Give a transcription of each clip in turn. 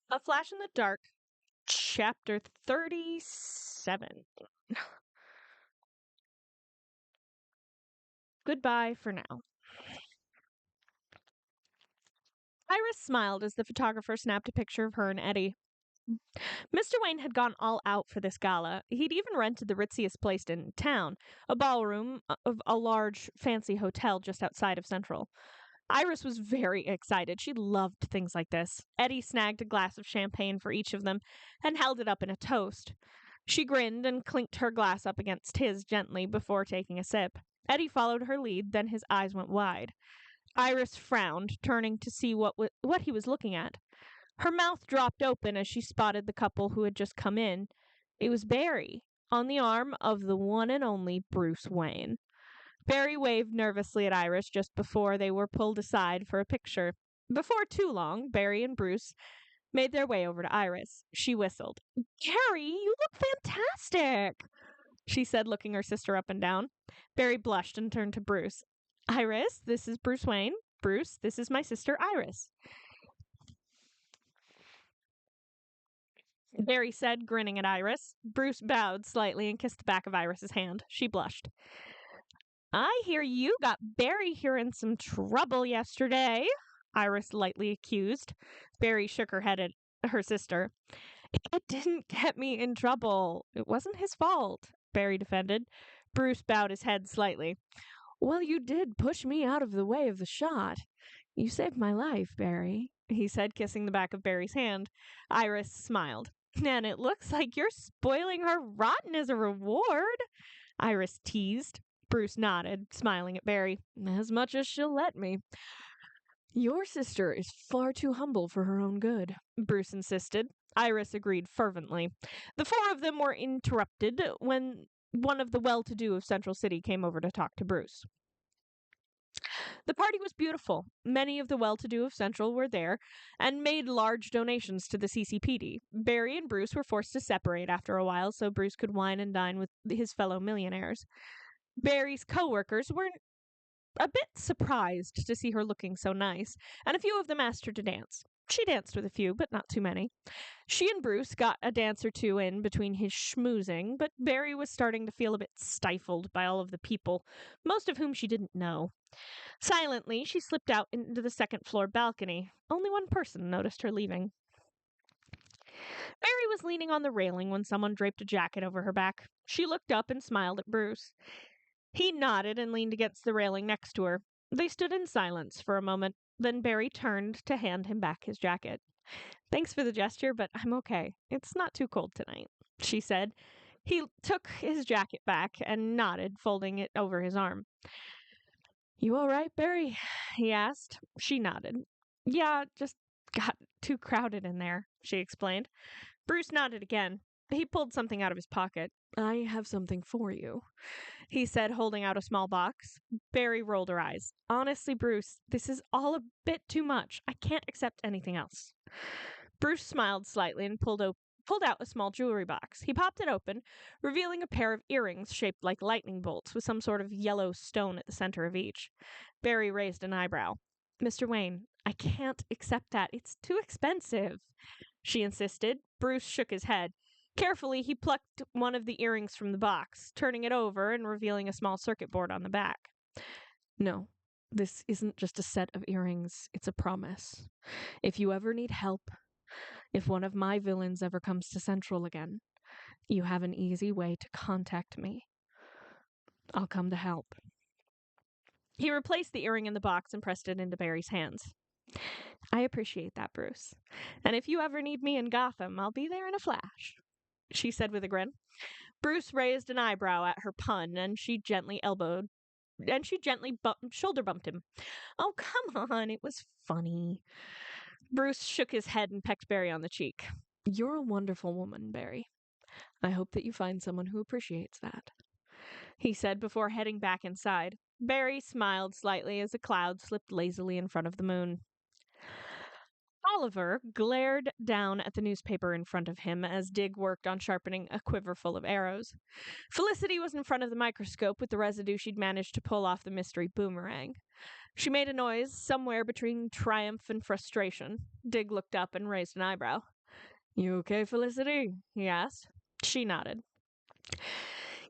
A Flash in the Dark, Chapter 37. Goodbye for now. Iris smiled as the photographer snapped a picture of her and Eddie. Mr. Wayne had gone all out for this gala. He'd even rented the ritziest place in town, a ballroom of a large, fancy hotel just outside of Central. Iris was very excited. She loved things like this. Eddie snagged a glass of champagne for each of them and held it up in a toast. She grinned and clinked her glass up against his gently before taking a sip. Eddie followed her lead, then his eyes went wide. Iris frowned, turning to see what he was looking at. Her mouth dropped open as she spotted the couple who had just come in. It was Barry, on the arm of the one and only Bruce Wayne. Barry waved nervously at Iris just before they were pulled aside for a picture. Before too long, Barry and Bruce made their way over to Iris. She whistled. "Barry, you look fantastic," she said, looking her sister up and down. Barry blushed and turned to Bruce. "Iris, this is Bruce Wayne. Bruce, this is my sister Iris." Barry said, grinning at Iris. Bruce bowed slightly and kissed the back of Iris's hand. She blushed. "I hear you got Barry here in some trouble yesterday," Iris lightly accused. Barry shook her head at her sister. "It didn't get me in trouble. It wasn't his fault," Barry defended. Bruce bowed his head slightly. "Well, you did push me out of the way of the shot. You saved my life, Barry," he said, kissing the back of Barry's hand. Iris smiled. "And it looks like you're spoiling her rotten as a reward," Iris teased. Bruce nodded, smiling at Barry. "As much as she'll let me." "Your sister is far too humble for her own good," Bruce insisted. Iris agreed fervently. The four of them were interrupted when one of the well-to-do of Central City came over to talk to Bruce. The party was beautiful. Many of the well-to-do of Central were there and made large donations to the CCPD. Barry and Bruce were forced to separate after a while so Bruce could wine and dine with his fellow millionaires. Barry's co-workers were a bit surprised to see her looking so nice, and a few of them asked her to dance. She danced with a few, but not too many. She and Bruce got a dance or two in between his schmoozing, but Barry was starting to feel a bit stifled by all of the people, most of whom she didn't know. Silently, she slipped out into the second-floor balcony. Only one person noticed her leaving. Barry was leaning on the railing when someone draped a jacket over her back. She looked up and smiled at Bruce. He nodded and leaned against the railing next to her. They stood in silence for a moment. Then Barry turned to hand him back his jacket. "Thanks for the gesture, but I'm okay. It's not too cold tonight," she said. He took his jacket back and nodded, folding it over his arm. "You all right, Barry?" he asked. She nodded. "Yeah, just got too crowded in there," she explained. Bruce nodded again. He pulled something out of his pocket. "I have something for you," he said, holding out a small box. Barry rolled her eyes. "Honestly, Bruce, this is all a bit too much. I can't accept anything else." Bruce smiled slightly and pulled out a small jewelry box. He popped it open, revealing a pair of earrings shaped like lightning bolts with some sort of yellow stone at the center of each. Barry raised an eyebrow. "Mr. Wayne, I can't accept that. It's too expensive," she insisted. Bruce shook his head. Carefully, he plucked one of the earrings from the box, turning it over and revealing a small circuit board on the back. "No, this isn't just a set of earrings. It's a promise. If you ever need help, if one of my villains ever comes to Central again, you have an easy way to contact me. I'll come to help." He replaced the earring in the box and pressed it into Barry's hands. "I appreciate that, Bruce. And if you ever need me in Gotham, I'll be there in a flash," she said with a grin. Bruce raised an eyebrow at her pun, and she gently shoulder bumped him. "Oh, come on, it was funny." Bruce shook his head and pecked Barry on the cheek. "You're a wonderful woman, Barry. I hope that you find someone who appreciates that," he said before heading back inside. Barry smiled slightly as a cloud slipped lazily in front of the moon. All Oliver glared down at the newspaper in front of him as Dig worked on sharpening a quiver full of arrows. Felicity was in front of the microscope with the residue she'd managed to pull off the mystery boomerang. She made a noise somewhere between triumph and frustration. Dig looked up and raised an eyebrow. "You okay, Felicity?" he asked. She nodded.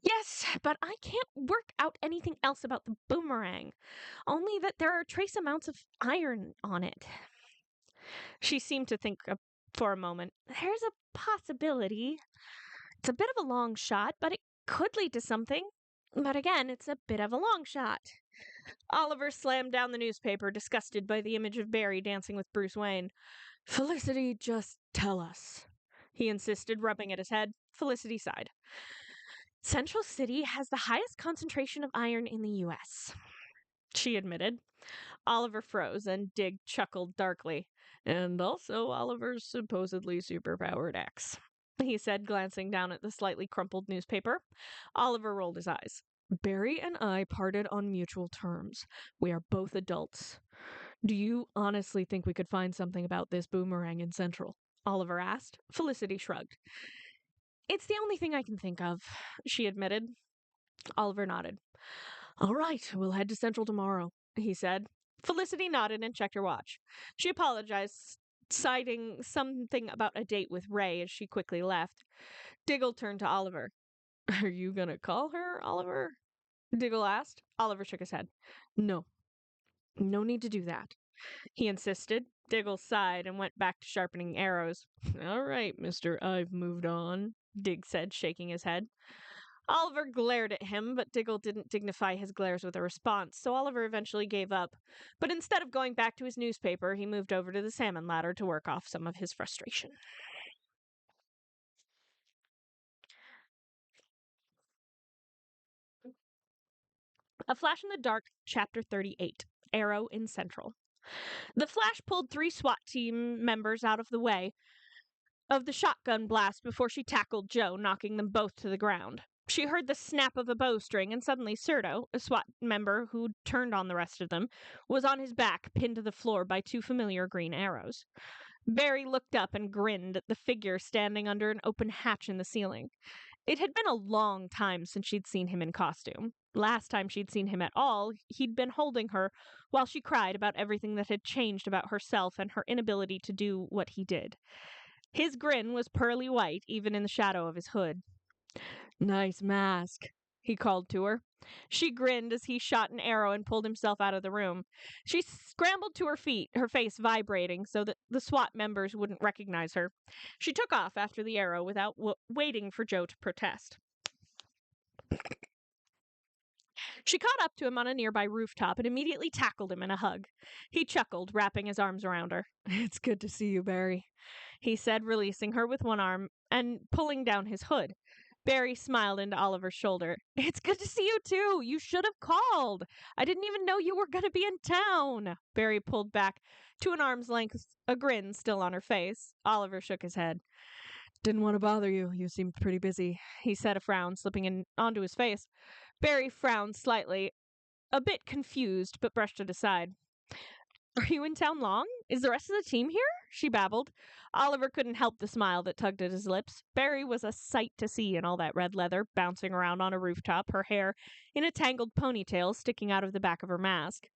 "Yes, but I can't work out anything else about the boomerang. Only that there are trace amounts of iron on it." She seemed to think for a moment. "There's a possibility. It's a bit of a long shot, but it could lead to something. But again, it's a bit of a long shot." Oliver slammed down the newspaper, disgusted by the image of Barry dancing with Bruce Wayne. "Felicity, just tell us," he insisted, rubbing at his head. Felicity sighed. "Central City has the highest concentration of iron in the U.S., she admitted. Oliver froze, and Dig chuckled darkly. "And also Oliver's supposedly superpowered ex," he said, glancing down at the slightly crumpled newspaper. Oliver rolled his eyes. "Barry and I parted on mutual terms. We are both adults. Do you honestly think we could find something about this boomerang in Central?" Oliver asked. Felicity shrugged. "It's the only thing I can think of," she admitted. Oliver nodded. "All right, we'll head to Central tomorrow," he said. Felicity nodded and checked her watch. She apologized, citing something about a date with Ray as she quickly left. Diggle turned to Oliver. "Are you gonna call her, Oliver?" Diggle asked. Oliver shook his head. No need to do that," he insisted. Diggle sighed and went back to sharpening arrows. "All right, Mr. I've moved on," Dig said, shaking his head. Oliver glared at him, but Diggle didn't dignify his glares with a response, so Oliver eventually gave up. But instead of going back to his newspaper, he moved over to the salmon ladder to work off some of his frustration. A Flash in the Dark, Chapter 38, Arrow in Central. The Flash pulled 3 SWAT team members out of the way of the shotgun blast before she tackled Joe, knocking them both to the ground. She heard the snap of a bowstring, and suddenly Serto, a SWAT member who turned on the rest of them, was on his back, pinned to the floor by 2 familiar green arrows. Barry looked up and grinned at the figure standing under an open hatch in the ceiling. It had been a long time since she'd seen him in costume. Last time she'd seen him at all, he'd been holding her while she cried about everything that had changed about herself and her inability to do what he did. His grin was pearly white, even in the shadow of his hood. "Nice mask," he called to her. She grinned as he shot an arrow and pulled himself out of the room. She scrambled to her feet, her face vibrating so that the SWAT members wouldn't recognize her. She took off after the arrow without waiting for Joe to protest. She caught up to him on a nearby rooftop and immediately tackled him in a hug. He chuckled, wrapping his arms around her. "It's good to see you, Barry," he said, releasing her with one arm and pulling down his hood. Barry smiled into Oliver's shoulder. "It's good to see you, too. You should have called. I didn't even know you were going to be in town." Barry pulled back to an arm's length, a grin still on her face. Oliver shook his head. "Didn't want to bother you. You seemed pretty busy," he said, a frown slipping onto his face. Barry frowned slightly, a bit confused, but brushed it aside. "Are you in town long? Is the rest of the team here?" she babbled. Oliver couldn't help the smile that tugged at his lips. Barry was a sight to see in all that red leather, bouncing around on a rooftop, her hair in a tangled ponytail sticking out of the back of her mask.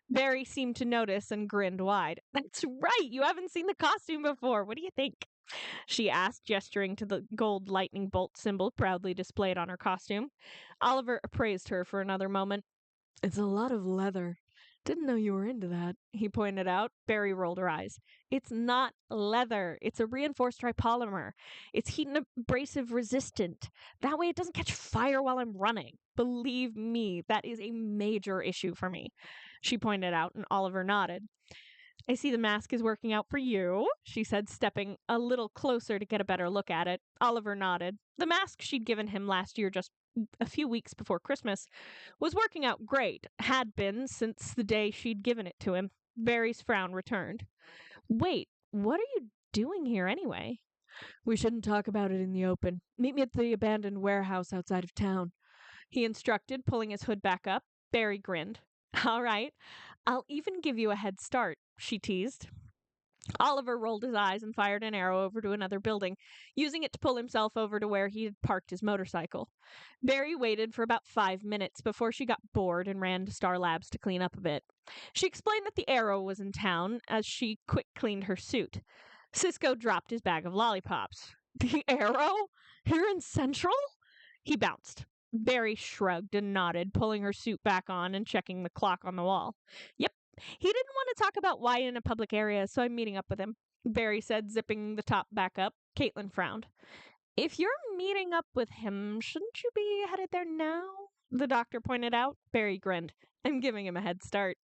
Barry seemed to notice and grinned wide. "That's right, you haven't seen the costume before. What do you think?" she asked, gesturing to the gold lightning bolt symbol proudly displayed on her costume. Oliver appraised her for another moment. "It's a lot of leather. Didn't know you were into that," he pointed out. Barry rolled her eyes. "It's not leather. It's a reinforced tripolymer. It's heat and abrasive resistant. That way it doesn't catch fire while I'm running. Believe me, that is a major issue for me," she pointed out, and Oliver nodded. "I see the mask is working out for you," she said, stepping a little closer to get a better look at it. Oliver nodded. The mask she'd given him last year, just a few weeks before Christmas, was working out great, had been since the day she'd given it to him. Barry's frown returned. "Wait, what are you doing here anyway?" "We shouldn't talk about it in the open. Meet me at the abandoned warehouse outside of town," he instructed, pulling his hood back up. Barry grinned. "All right. I'll even give you a head start," she teased. Oliver rolled his eyes and fired an arrow over to another building, using it to pull himself over to where he had parked his motorcycle. Barry waited for about 5 minutes before she got bored and ran to Star Labs to clean up a bit. She explained that the arrow was in town as she quick cleaned her suit. Cisco dropped his bag of lollipops. The arrow? Here in Central? He bounced. Barry shrugged and nodded, pulling her suit back on and checking the clock on the wall. Yep. He didn't want to talk about why in a public area, so I'm meeting up with him, Barry said, zipping the top back up. Caitlin frowned. If you're meeting up with him, shouldn't you be headed there now? The doctor pointed out. Barry grinned. I'm giving him a head start.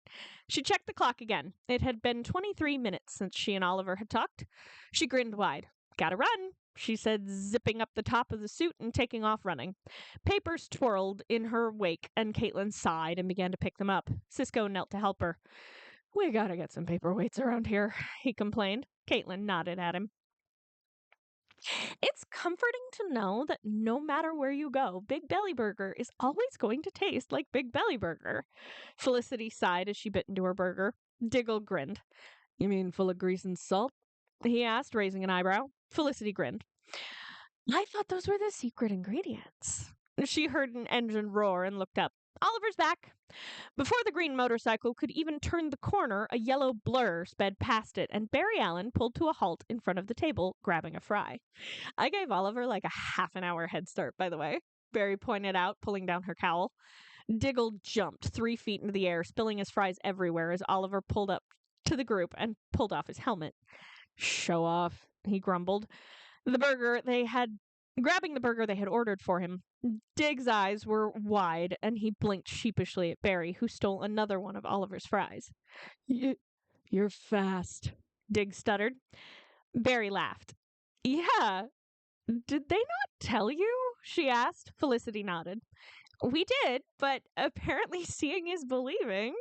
She checked the clock again. It had been 23 minutes since she and Oliver had talked. She grinned wide. Gotta run, she said, zipping up the top of the suit and taking off running. Papers twirled in her wake, and Caitlin sighed and began to pick them up. Cisco knelt to help her. We gotta get some paperweights around here, he complained. Caitlin nodded at him. It's comforting to know that no matter where you go, Big Belly Burger is always going to taste like Big Belly Burger. Felicity sighed as she bit into her burger. Diggle grinned. You mean full of grease and salt? He asked, raising an eyebrow. Felicity grinned. I thought those were the secret ingredients. She heard an engine roar and looked up. Oliver's back. Before the green motorcycle could even turn the corner, a yellow blur sped past it, and Barry Allen pulled to a halt in front of the table, grabbing a fry. I gave Oliver like a half an hour head start, by the way, Barry pointed out, pulling down her cowl. Diggle jumped 3 feet into the air, spilling his fries everywhere as Oliver pulled up to the group and pulled off his helmet. Show off, he grumbled. Grabbing the burger they had ordered for him. Dig's eyes were wide, and he blinked sheepishly at Barry, who stole another one of Oliver's fries. You're fast, Dig stuttered. Barry laughed. Yeah. Did they not tell you? She asked. Felicity nodded. We did, but apparently seeing is believing.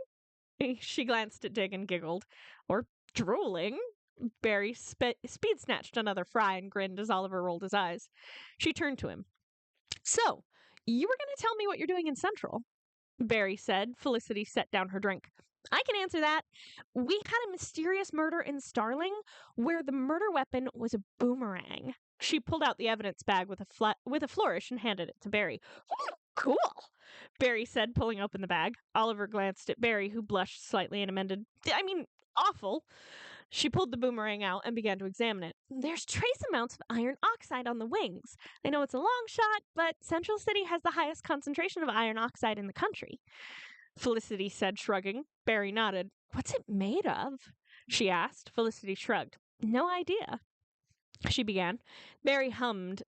She glanced at Dig and giggled. Or drooling. Barry speed snatched another fry and grinned as Oliver rolled his eyes. She turned to him. So, you were going to tell me what you're doing in Central, Barry said. Felicity set down her drink. I can answer that. We had a mysterious murder in Starling where the murder weapon was a boomerang. She pulled out the evidence bag with a flourish and handed it to Barry. Oh, cool, Barry said, pulling open the bag. Oliver glanced at Barry, who blushed slightly and amended, awful. She pulled the boomerang out and began to examine it. There's trace amounts of iron oxide on the wings. I know it's a long shot, but Central City has the highest concentration of iron oxide in the country. Felicity said, shrugging. Barry nodded. What's it made of? She asked. Felicity shrugged. No idea. She began. Barry hummed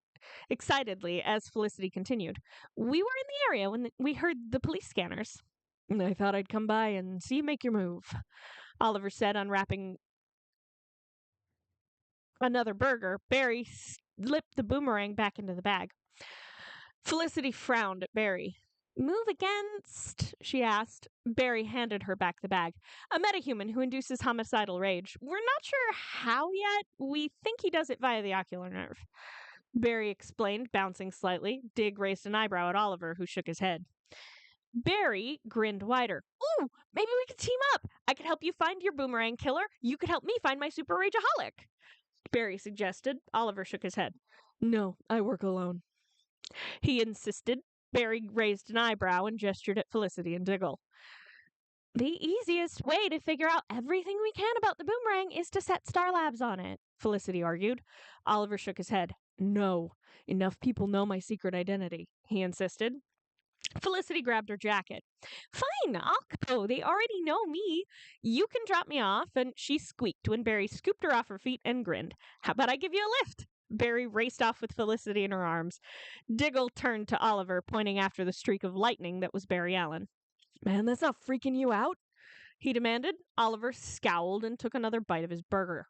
excitedly as Felicity continued. We were in the area when we heard the police scanners. I thought I'd come by and see you make your move, Oliver said, unwrapping another burger. Barry slipped the boomerang back into the bag. Felicity frowned at Barry. Move against? She asked. Barry handed her back the bag. A metahuman who induces homicidal rage. We're not sure how yet. We think he does it via the ocular nerve. Barry explained, bouncing slightly. Dig raised an eyebrow at Oliver, who shook his head. Barry grinned wider. Ooh, maybe we could team up. I could help you find your boomerang killer. You could help me find my super rageaholic, Barry suggested. Oliver shook his head. No, I work alone, he insisted. Barry raised an eyebrow and gestured at Felicity and Diggle. The easiest way to figure out everything we can about the boomerang is to set Star Labs on it, Felicity argued. Oliver shook his head. No, enough people know my secret identity, he insisted. Felicity grabbed her jacket. Fine, I'll go. They already know me. You can drop me off. And she squeaked when Barry scooped her off her feet and grinned. How about I give you a lift? Barry raced off with Felicity in her arms. Diggle turned to Oliver, pointing after the streak of lightning that was Barry Allen. Man, that's not freaking you out? He demanded. Oliver scowled and took another bite of his burger.